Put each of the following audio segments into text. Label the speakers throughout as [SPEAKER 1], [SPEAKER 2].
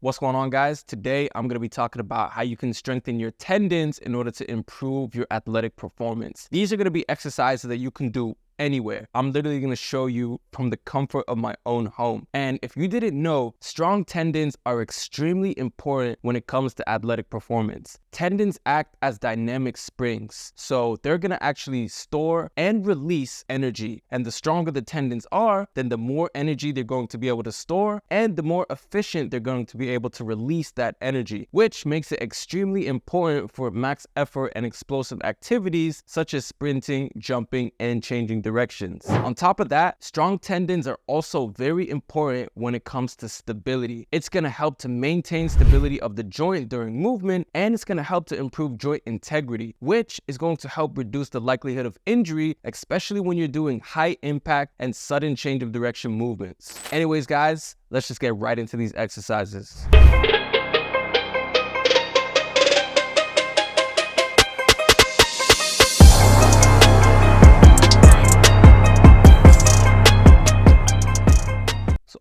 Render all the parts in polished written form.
[SPEAKER 1] What's going on, guys? Today, I'm going to be talking about how you can strengthen your tendons in order to improve your athletic performance. These are going to be exercises that you can do anywhere. I'm literally going to show you from the comfort of my own home. And if you didn't know, strong tendons are extremely important when it comes to athletic performance. Tendons act as dynamic springs, so they're going to actually store and release energy. And the stronger the tendons are, then the more energy they're going to be able to store and the more efficient they're going to be able to release that energy, which makes it extremely important for max effort and explosive activities such as sprinting, jumping, and changing directions. On top of that, strong tendons are also very important when it comes to stability. It's going to help to maintain stability of the joint during movement, and it's going to help to improve joint integrity, which is going to help reduce the likelihood of injury, especially when you're doing high impact and sudden change of direction movements. Anyways, guys, let's just get right into these exercises.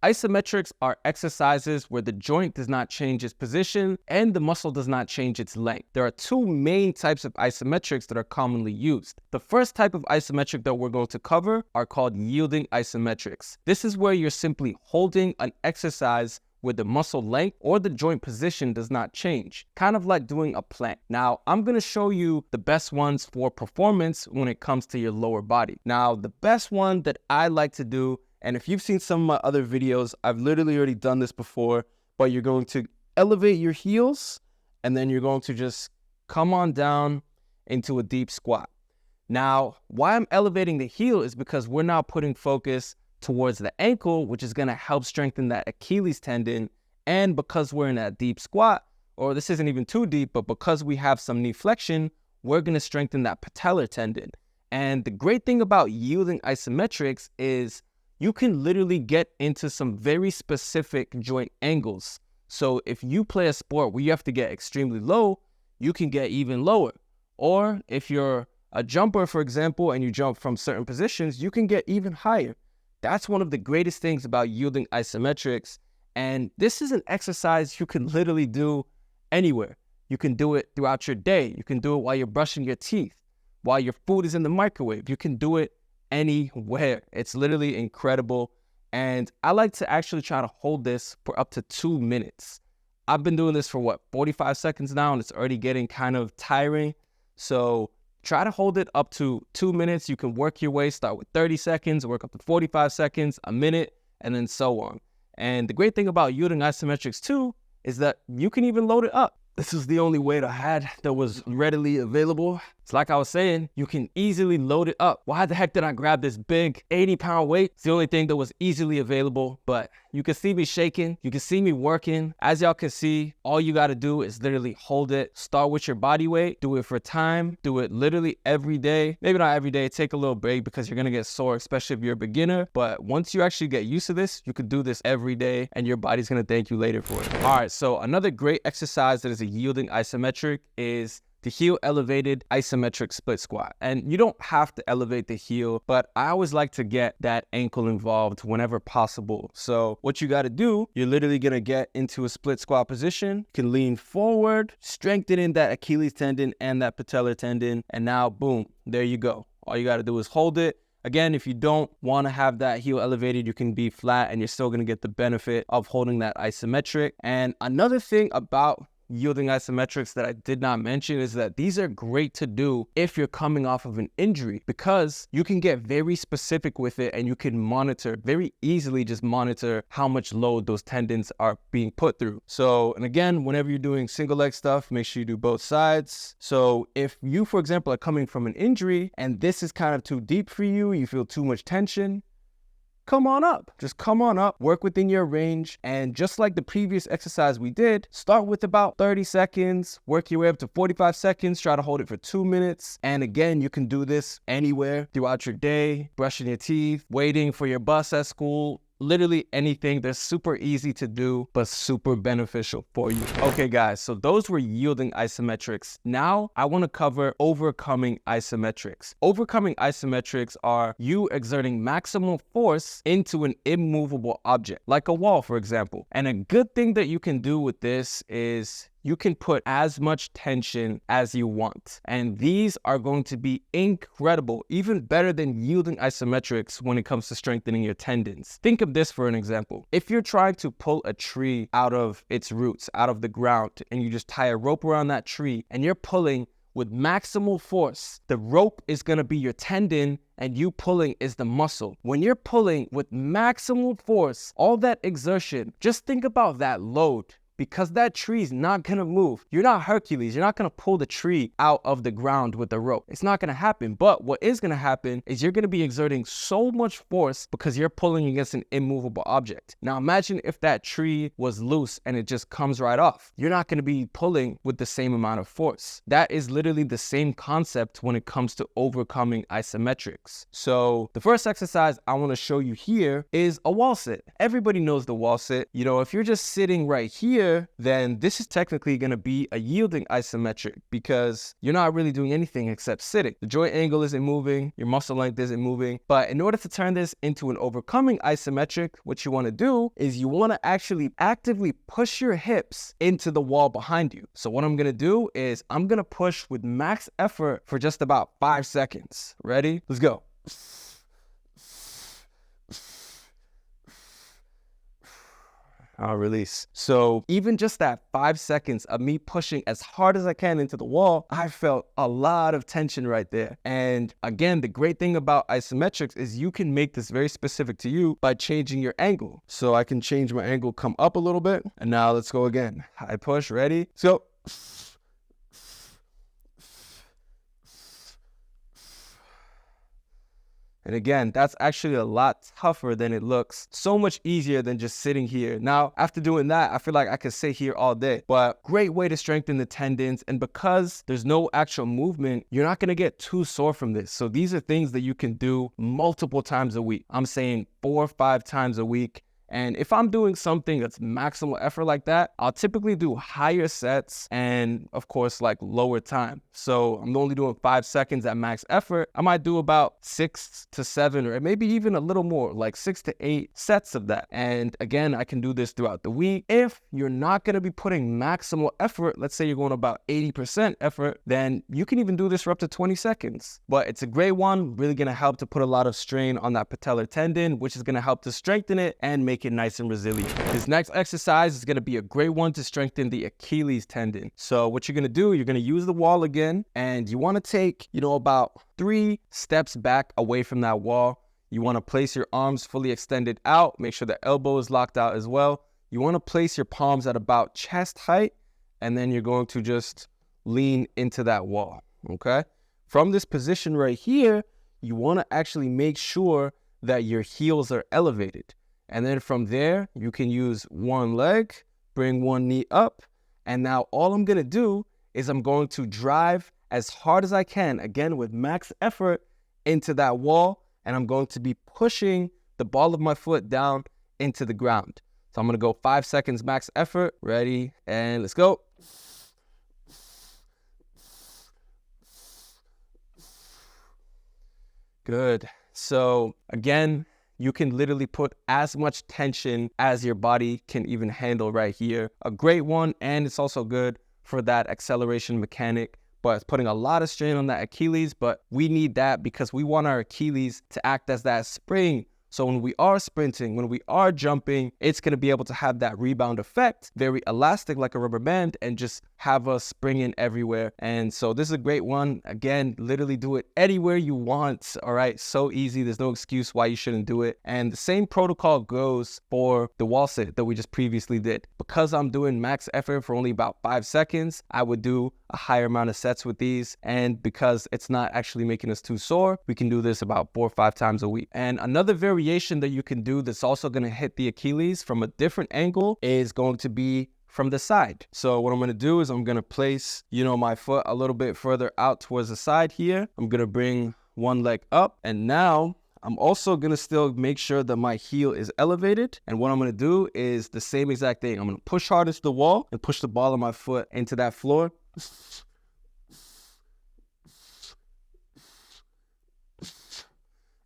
[SPEAKER 1] Isometrics are exercises where the joint does not change its position and the muscle does not change its length. There are two main types of isometrics that are commonly used. The first type of isometric that we're going to cover are called yielding isometrics. This is where you're simply holding an exercise where the muscle length or the joint position does not change, kind of like doing a plank. Now, I'm going to show you the best ones for performance when it comes to your lower body. Now, the best one that I like to do, and if you've seen some of my other videos, I've literally already done this before, but you're going to elevate your heels and then you're going to just come on down into a deep squat. Now, why I'm elevating the heel is because we're now putting focus towards the ankle, which is going to help strengthen that Achilles tendon. And because we're in that deep squat, or this isn't even too deep, but because we have some knee flexion, we're going to strengthen that patellar tendon. And the great thing about yielding isometrics is you can literally get into some very specific joint angles. So if you play a sport where you have to get extremely low, you can get even lower. Or if you're a jumper, for example, and you jump from certain positions, you can get even higher. That's one of the greatest things about yielding isometrics. And this is an exercise you can literally do anywhere. You can do it throughout your day. You can do it while you're brushing your teeth, while your food is in the microwave. You can do it anywhere. It's literally incredible. And I like to actually try to hold this for up to 2 minutes. I've been doing this for 45 seconds now, and it's already getting kind of tiring. So try to hold it up to 2 minutes. You can work your way, start with 30 seconds, work up to 45 seconds, a minute, and then so on. And the great thing about yielding isometrics too is that you can even load it up. This is the only weight I had that was readily available. It's like I was saying, you can easily load it up. Why the heck did I grab this big 80-pound weight? It's the only thing that was easily available, but you can see me shaking. You can see me working. As y'all can see, all you got to do is literally hold it. Start with your body weight. Do it for time. Do it literally every day. Maybe not every day. Take a little break because you're going to get sore, especially if you're a beginner. But once you actually get used to this, you could do this every day and your body's going to thank you later for it. All right, so another great exercise that is a yielding isometric is the heel elevated isometric split squat. And you don't have to elevate the heel, but I always like to get that ankle involved whenever possible. So what you got to do, you're literally going to get into a split squat position. You can lean forward, strengthening that Achilles tendon and that patellar tendon. And now, boom, there you go. All you got to do is hold it. Again, if you don't want to have that heel elevated, you can be flat and you're still going to get the benefit of holding that isometric. And another thing about yielding isometrics that I did not mention is that these are great to do if you're coming off of an injury, because you can get very specific with it and you can monitor very easily, just monitor how much load those tendons are being put through. So, and again, whenever you're doing single leg stuff, make sure you do both sides. So if you, for example, are coming from an injury and this is kind of too deep for you, you feel too much tension, come on up. Just come on up, work within your range. And just like the previous exercise we did, start with about 30 seconds, work your way up to 45 seconds, try to hold it for 2 minutes. And again, you can do this anywhere throughout your day, brushing your teeth, waiting for your bus at school, literally anything. They're super easy to do, but super beneficial for you. Okay, guys, so those were yielding isometrics. Now I want to cover overcoming isometrics. Overcoming isometrics are you exerting maximal force into an immovable object, like a wall, for example. And a good thing that you can do with this is you can put as much tension as you want. And these are going to be incredible, even better than yielding isometrics when it comes to strengthening your tendons. Think of this for an example. If you're trying to pull a tree out of its roots, out of the ground, and you just tie a rope around that tree and you're pulling with maximal force, the rope is going to be your tendon and you pulling is the muscle. When you're pulling with maximal force, all that exertion, just think about that load. Because that tree's not gonna move. You're not Hercules. You're not gonna pull the tree out of the ground with a rope. It's not gonna happen. But what is gonna happen is you're gonna be exerting so much force because you're pulling against an immovable object. Now imagine if that tree was loose and it just comes right off. You're not gonna be pulling with the same amount of force. That is literally the same concept when it comes to overcoming isometrics. So the first exercise I wanna show you here is a wall sit. Everybody knows the wall sit. You know, if you're just sitting right here, then this is technically going to be a yielding isometric because you're not really doing anything except sitting. The joint angle isn't moving, your muscle length isn't moving. But in order to turn this into an overcoming isometric, what you want to do is you want to actually actively push your hips into the wall behind you. So what I'm going to do is I'm going to push with max effort for just about 5 seconds. Ready? Let's go. I'll release. So even just that 5 seconds of me pushing as hard as I can into the wall, I felt a lot of tension right there. And again, the great thing about isometrics is you can make this very specific to you by changing your angle. So I can change my angle, come up a little bit, and now let's go again. High push, ready? Let's go. And again, that's actually a lot tougher than it looks. So much easier than just sitting here. Now, after doing that, I feel like I could sit here all day. But great way to strengthen the tendons. And because there's no actual movement, you're not going to get too sore from this. So these are things that you can do multiple times a week. I'm saying 4 or 5 times a week. And if I'm doing something that's maximal effort like that, I'll typically do higher sets and of course like lower time. So I'm only doing 5 seconds at max effort. I might do about 6 to 7 or maybe even a little more, like 6 to 8 sets of that. And again, I can do this throughout the week. If you're not going to be putting maximal effort, let's say you're going about 80% effort, then you can even do this for up to 20 seconds. But it's a great one, really going to help to put a lot of strain on that patellar tendon, which is going to help to strengthen it and make it nice and resilient. This next exercise is going to be a great one to strengthen the Achilles tendon. So what you're going to do, you're going to use the wall again, and you want to take, about 3 steps back away from that wall. You want to place your arms fully extended out. Make sure the elbow is locked out as well. You want to place your palms at about chest height, and then you're going to just lean into that wall, okay? From this position right here, you want to actually make sure that your heels are elevated. And then from there, you can use one leg, bring one knee up. And now all I'm going to do is I'm going to drive as hard as I can, again, with max effort into that wall. And I'm going to be pushing the ball of my foot down into the ground. So I'm going to go 5 seconds max effort. Ready? And let's go. Good. So again, you can literally put as much tension as your body can even handle right here. A great one, and it's also good for that acceleration mechanic, but it's putting a lot of strain on that Achilles, but we need that because we want our Achilles to act as that spring. So when we are sprinting, when we are jumping, it's going to be able to have that rebound effect, very elastic like a rubber band, and just have us springing everywhere. And so this is a great one. Again, literally do it anywhere you want. All right. So easy. There's no excuse why you shouldn't do it. And the same protocol goes for the wall sit that we just previously did. Because I'm doing max effort for only about 5 seconds, I would do a higher amount of sets with these. And because it's not actually making us too sore, we can do this about 4 or 5 times a week. And another variation that you can do that's also going to hit the Achilles from a different angle is going to be from the side. So what I'm going to do is I'm going to place, my foot a little bit further out towards the side here. I'm going to bring one leg up, and now I'm also gonna still make sure that my heel is elevated. And what I'm gonna do is the same exact thing. I'm gonna push hard into the wall and push the ball of my foot into that floor.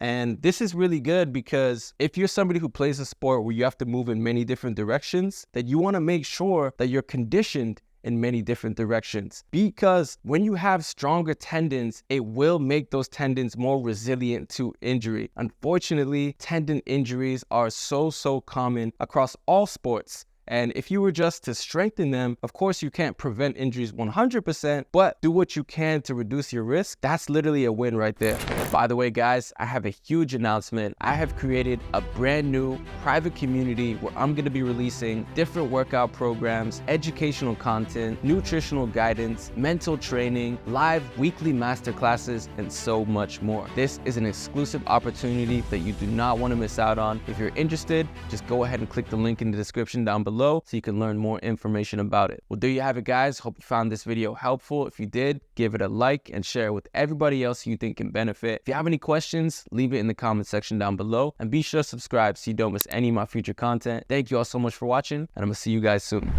[SPEAKER 1] And this is really good because if you're somebody who plays a sport where you have to move in many different directions, then you want to make sure that you're conditioned in many different directions, because when you have stronger tendons, it will make those tendons more resilient to injury. Unfortunately, tendon injuries are so common across all sports. And if you were just to strengthen them, of course, you can't prevent injuries 100%, but do what you can to reduce your risk. That's literally a win right there. By the way, guys, I have a huge announcement. I have created a brand new private community where I'm going to be releasing different workout programs, educational content, nutritional guidance, mental training, live weekly masterclasses, and so much more. This is an exclusive opportunity that you do not want to miss out on. If you're interested, just go ahead and click the link in the description down below so you can learn more information about it. Well, there you have it, guys. Hope you found this video helpful. If you did, give it a like and share it with everybody else you think can benefit. If you have any questions, leave it in the comment section down below, and be sure to subscribe so you don't miss any of my future content. Thank you all so much for watching, and I'm gonna see you guys soon.